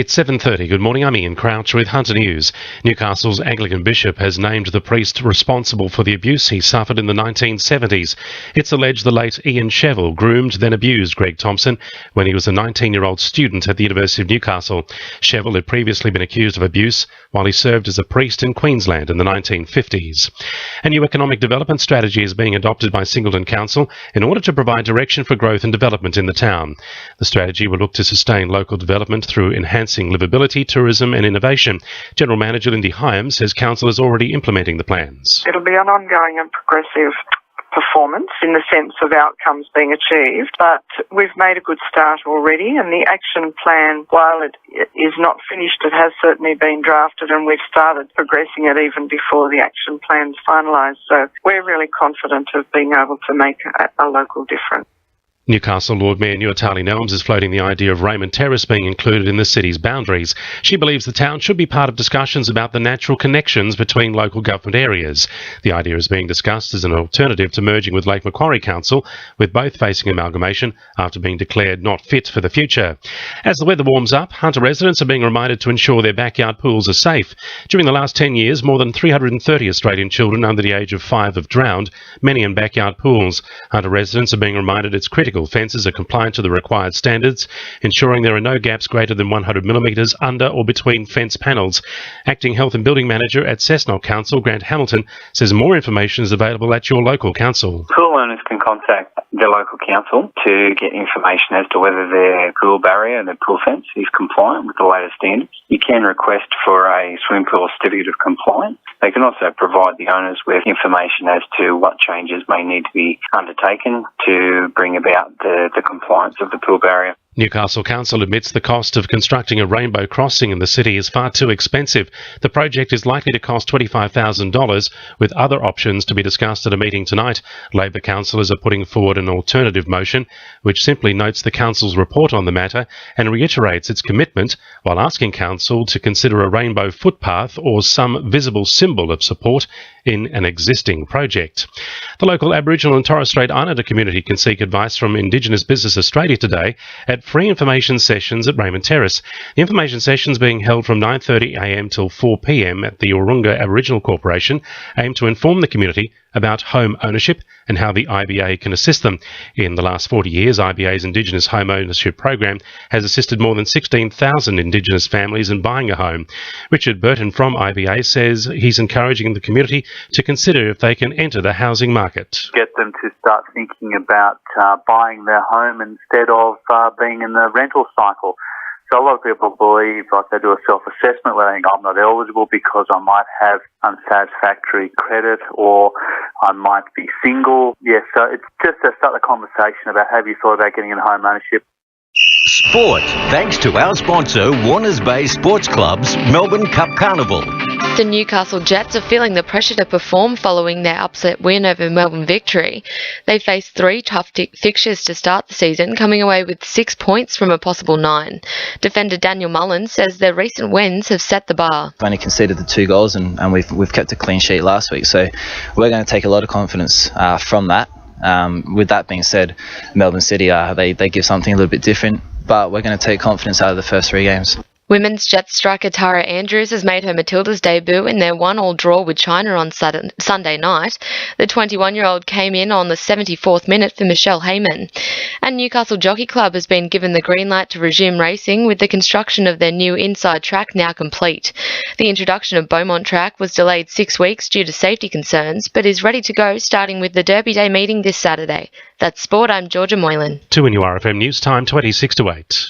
It's 7:30. Good morning, I'm Ian Crouch with Hunter News. Newcastle's Anglican bishop has named the priest responsible for the abuse he suffered in the 1970s. It's alleged the late Ian Chevill groomed, then abused Greg Thompson when he was a 19-year-old student at the University of Newcastle. Chevill had previously been accused of abuse while he served as a priest in Queensland in the 1950s. A new economic development strategy is being adopted by Singleton Council in order to provide direction for growth and development in the town. The strategy will look to sustain local development through enhancing livability, tourism and innovation. General Manager Lindy Hyams says Council is already implementing the plans. It'll be an ongoing and progressive performance in the sense of outcomes being achieved, but we've made a good start already, and the action plan, while it is not finished, it has certainly been drafted and we've started progressing it even before the action plan's finalised. So we're really confident of being able to make a local difference. Newcastle Lord Mayor Nuatali Nelms is floating the idea of Raymond Terrace being included in the city's boundaries. She believes the town should be part of discussions about the natural connections between local government areas. The idea is being discussed as an alternative to merging with Lake Macquarie Council, with both facing amalgamation after being declared not fit for the future. As the weather warms up, Hunter residents are being reminded to ensure their backyard pools are safe. During the last 10 years, more than 330 Australian children under the age of 5 have drowned, many in backyard pools. Hunter residents are being reminded it's critical fences are compliant to the required standards, ensuring there are no gaps greater than 100 millimetres under or between fence panels. Acting Health and Building Manager at Cessnock Council, Grant Hamilton, says more information is available at your local council. Pool owners can contact their local council to get information as to whether their pool barrier and their pool fence is compliant with the latest standards. You can request for a swimming pool certificate of compliance. They can also provide the owners with information as to what changes may need to be undertaken to bring about the compliance of the pool barrier. Newcastle Council admits the cost of constructing a rainbow crossing in the city is far too expensive. The project is likely to cost $25,000, with other options to be discussed at a meeting tonight. Labor councillors are putting forward an alternative motion, which simply notes the council's report on the matter and reiterates its commitment, while asking council to consider a rainbow footpath or some visible symbol of support in an existing project. The local Aboriginal and Torres Strait Islander community can seek advice from Indigenous Business Australia today at free information sessions at Raymond Terrace. The information sessions being held from 9:30am till 4pm at the Urunga Aboriginal Corporation aim to inform the community about home ownership and how the IBA can assist them. In the last 40 years, IBA's Indigenous home ownership program has assisted more than 16,000 Indigenous families in buying a home. Richard Burton from IBA says he's encouraging the community to consider if they can enter the housing market. Get them to start thinking about buying their home instead of being in the rental cycle. So a lot of people believe, like they do a self-assessment where they think, I'm not eligible because I might have unsatisfactory credit or I might be single. Yes, so it's just to start the conversation about have you thought about getting in home ownership. Sport, thanks to our sponsor, Warners Bay Sports Club's Melbourne Cup Carnival. The Newcastle Jets are feeling the pressure to perform following their upset win over Melbourne Victory. They face 3 tough fixtures to start the season, coming away with 6 points from a possible 9. Defender Daniel Mullins says their recent wins have set the bar. We've only conceded the 2 goals and we've kept a clean sheet last week, so we're going to take a lot of confidence from that. With that being said, Melbourne City, they give something a little bit different, but we're going to take confidence out of the first 3 games. Women's Jets striker Tara Andrews has made her Matildas debut in their 1-1 draw with China on Sunday night. The 21-year-old came in on the 74th minute for Michelle Heyman. And Newcastle Jockey Club has been given the green light to resume racing, with the construction of their new inside track now complete. The introduction of Beaumont Track was delayed 6 weeks due to safety concerns, but is ready to go starting with the Derby Day meeting this Saturday. That's Sport, I'm Georgia Moylan. 2 in your RFM News Time, 26 to 8.